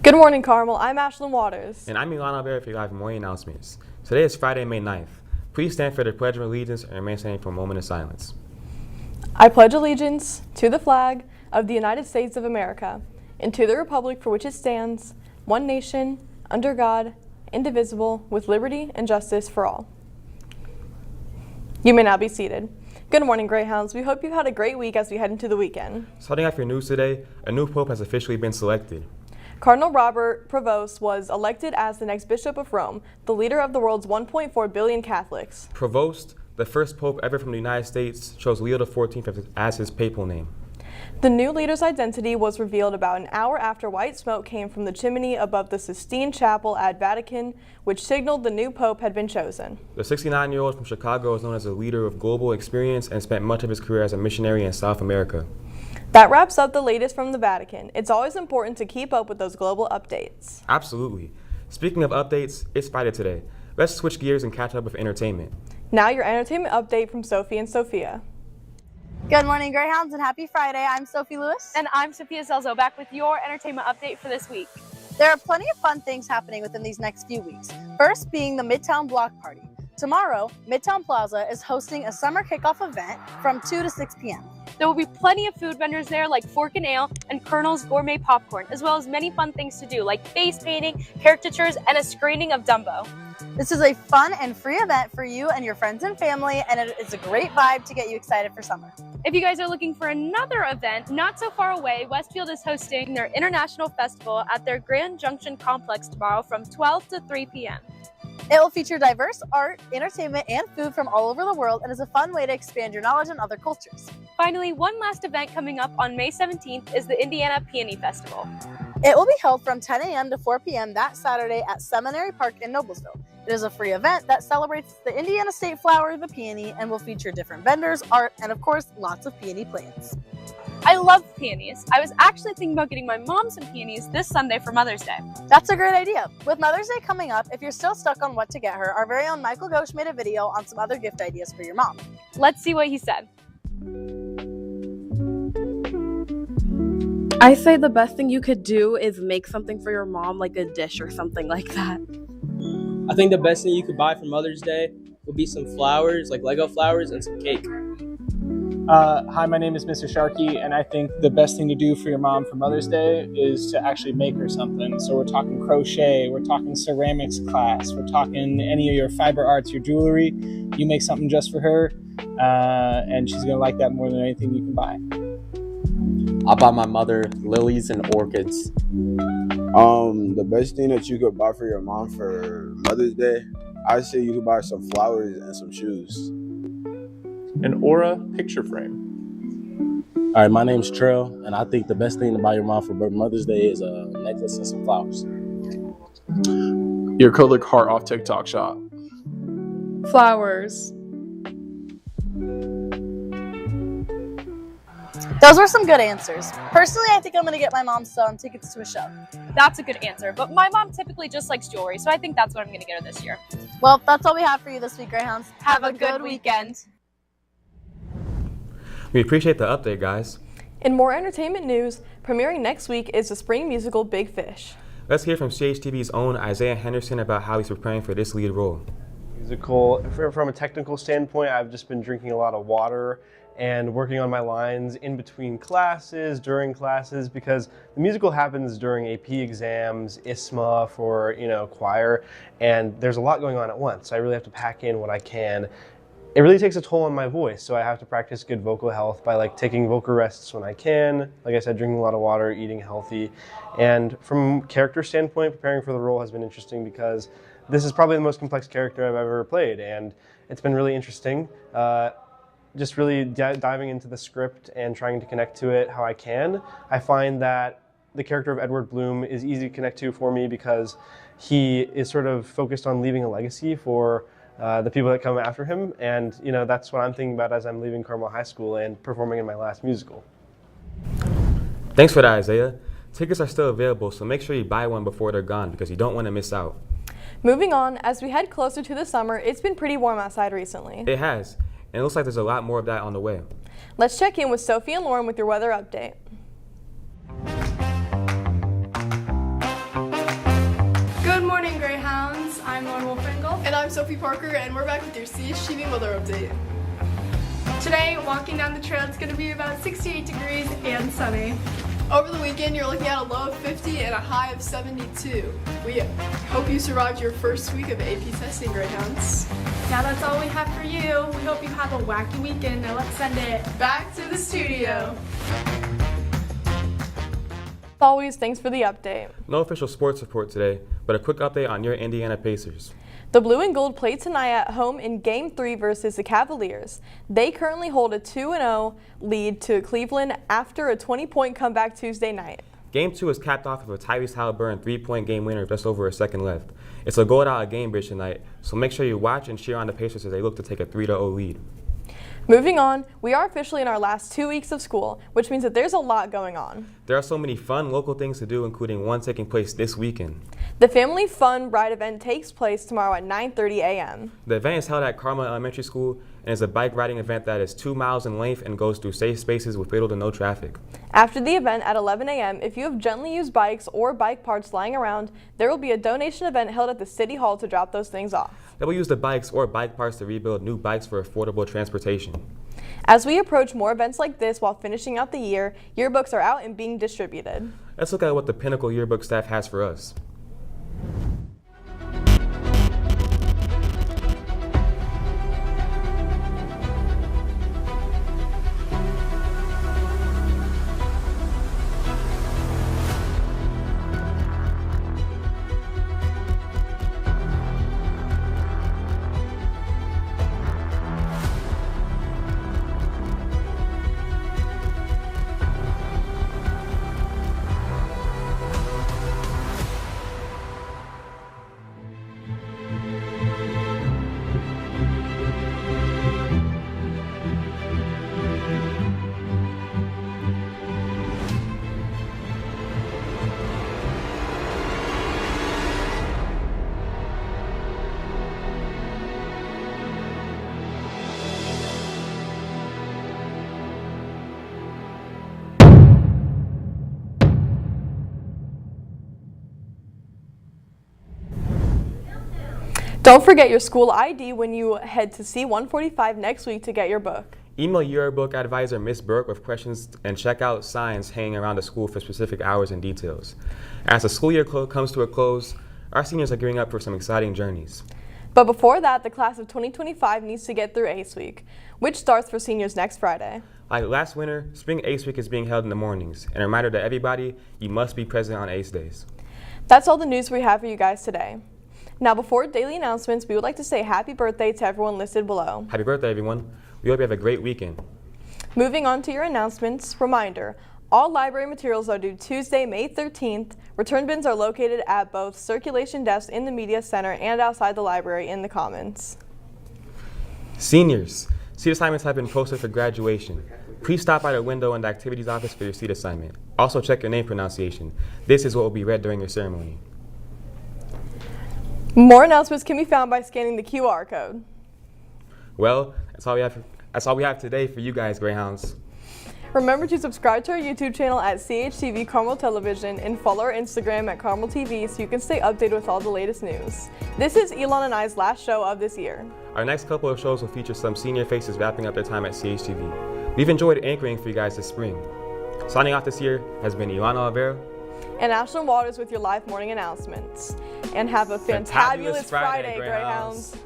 Good morning, Carmel. I'm Ashlyn Waters. And I'm Milan Albert for your live morning announcements. Today is Friday, May 9th. Please stand for the Pledge of Allegiance and remain standing for a moment of silence. I pledge allegiance to the flag of the United States of America and to the republic for which it stands, one nation, under God, indivisible, with liberty and justice for all. You may now be seated. Good morning, Greyhounds. We hope you've had a great week as we head into the weekend. Starting off your news today, a new pope has officially been selected. Cardinal Robert Prevost was elected as the next Bishop of Rome, the leader of the world's 1.4 billion Catholics. Prevost, the first pope ever from the United States, chose Leo XIV as his papal name. The new leader's identity was revealed about an hour after white smoke came from the chimney above the Sistine Chapel at Vatican, which signaled the new pope had been chosen. The 69-year-old from Chicago is known as a leader of global experience and spent much of his career as a missionary in South America. That wraps up the latest from the Vatican. It's always important to keep up with those global updates. Absolutely. Speaking of updates, it's Friday today. Let's switch gears and catch up with entertainment. Now your entertainment update from Sophie and Sophia. Good morning, Greyhounds, and happy Friday. I'm Sophie Lewis. And I'm Sophia Zelzo, back with your entertainment update for this week. There are plenty of fun things happening within these next few weeks. First being the Midtown Block Party. Tomorrow, Midtown Plaza is hosting a summer kickoff event from 2 to 6 p.m. There will be plenty of food vendors there like Fork and Ale and Colonel's Gourmet Popcorn, as well as many fun things to do like face painting, caricatures, and a screening of Dumbo. This is a fun and free event for you and your friends and family, and it is a great vibe to get you excited for summer. If you guys are looking for another event not so far away, Westfield is hosting their International Festival at their Grand Junction Complex tomorrow from 12 to 3 p.m. It will feature diverse art, entertainment, and food from all over the world and is a fun way to expand your knowledge on other cultures. Finally, one last event coming up on May 17th is the Indiana Peony Festival. It will be held from 10 a.m. to 4 p.m. that Saturday at Seminary Park in Noblesville. It is a free event that celebrates the Indiana state flower, the peony, and will feature different vendors, art, and of course, lots of peony plants. I love peonies. I was actually thinking about getting my mom some peonies this Sunday for Mother's Day. That's a great idea. With Mother's Day coming up, if you're still stuck on what to get her, our very own Michael Ghosh made a video on some other gift ideas for your mom. Let's see what he said. I say the best thing you could do is make something for your mom, like a dish or something like that. I think the best thing you could buy for Mother's Day would be some flowers, like Lego flowers, and some cake. Hi, my name is Mr. Sharkey, and I think the best thing to do for your mom for Mother's Day is to actually make her something. So we're talking crochet, we're talking ceramics class, we're talking any of your fiber arts, your jewelry. You make something just for her, and she's going to like that more than anything you can buy. I bought my mother lilies and orchids. The best thing that you could buy for your mom for Mother's Day, I'd say you could buy some flowers and some shoes. An Aura picture frame. All right, my name's Trill, and I think the best thing to buy your mom for Mother's Day is a necklace and some flowers. Your acrylic heart off TikTok shop. Flowers. Those were some good answers. Personally, I think I'm going to get my mom some tickets to a show. That's a good answer, but my mom typically just likes jewelry, so I think that's what I'm going to get her this year. Well, that's all we have for you this week, Greyhounds. Have a good weekend. We appreciate the update, guys. In more entertainment news, premiering next week is the spring musical Big Fish. Let's hear from Chtv's own Isaiah Henderson about how he's preparing for this lead role. Musical, from a technical standpoint, I've just been drinking a lot of water and working on my lines in between classes, during classes, because the musical happens during AP exams, ISMA for, choir, and there's a lot going on at once. So I really have to pack in what I can. It really takes a toll on my voice, so I have to practice good vocal health by taking vocal rests when I can. Like I said, drinking a lot of water, eating healthy. And from a character standpoint, preparing for the role has been interesting because this is probably the most complex character I've ever played, and it's been really interesting. Just really diving into the script and trying to connect to it how I can. I find that the character of Edward Bloom is easy to connect to for me because he is sort of focused on leaving a legacy for the people that come after him, and that's what I'm thinking about as I'm leaving Carmel High School and performing in my last musical. Thanks for that, Isaiah. Tickets are still available, so make sure you buy one before they're gone because you don't want to miss out. Moving on, as we head closer to the summer, it's been pretty warm outside recently. It has, and it looks like there's a lot more of that on the way. Let's check in with Sophie and Lauren with your weather update. I'm Sophie Parker, and we're back with your Chtv weather update. Today, walking down the trail, it's going to be about 68 degrees and sunny. Over the weekend, you're looking at a low of 50 and a high of 72. We hope you survived your first week of AP testing, Greyhounds. Now that's all we have for you. We hope you have a wacky weekend. Now let's send it Back to the studio. As always, thanks for the update. No official sports report today, but a quick update on your Indiana Pacers. The Blue and Gold play tonight at home in Game 3 versus the Cavaliers. They currently hold a 2-0 lead to Cleveland after a 20-point comeback Tuesday night. Game 2 is capped off with a Tyrese Halliburton 3-point game winner with just over a second left. It's a gold-out game bridge tonight, so make sure you watch and cheer on the Pacers as they look to take a 3-0 lead. Moving on, we are officially in our last 2 weeks of school, which means that there's a lot going on. There are so many fun local things to do, including one taking place this weekend. The Family Fun Ride event takes place tomorrow at 9:30 a.m. The event is held at Carmel Elementary School and is a bike riding event that is 2 miles in length and goes through safe spaces with little to no traffic. After the event at 11 a.m., if you have gently used bikes or bike parts lying around, there will be a donation event held at the City Hall to drop those things off. They will use the bikes or bike parts to rebuild new bikes for affordable transportation. As we approach more events like this while finishing out the year, yearbooks are out and being distributed. Let's look at what the Pinnacle Yearbook staff has for us. Don't forget your school ID when you head to C145 next week to get your book. Email yearbook advisor Miss Burke with questions and check out signs hanging around the school for specific hours and details. As the school year comes to a close, our seniors are gearing up for some exciting journeys. But before that, the class of 2025 needs to get through ACE Week, which starts for seniors next Friday. Like last winter, Spring ACE Week is being held in the mornings, and a reminder to everybody, you must be present on ACE days. That's all the news we have for you guys today. Now, before daily announcements, we would like to say happy birthday to everyone listed below. Happy birthday, everyone. We hope you have a great weekend. Moving on to your announcements, reminder, all library materials are due Tuesday, May 13th. Return bins are located at both circulation desks in the media center and outside the library in the commons. Seniors, seat assignments have been posted for graduation. Please stop by the window in the activities office for your seat assignment. Also check your name pronunciation. This is what will be read during your ceremony. More announcements can be found by scanning the QR code. Well, that's all we have today for you guys, Greyhounds. Remember to subscribe to our YouTube channel at CHTV Carmel Television and follow our Instagram at Carmel TV so you can stay updated with all the latest news. This is Elon and I's last show of this year. Our next couple of shows will feature some senior faces wrapping up their time at CHTV. We've enjoyed anchoring for you guys this spring. Signing off this year has been Ilana Olivera and Ashton Waters with your live morning announcements. And have a fantabulous Friday, Greyhounds.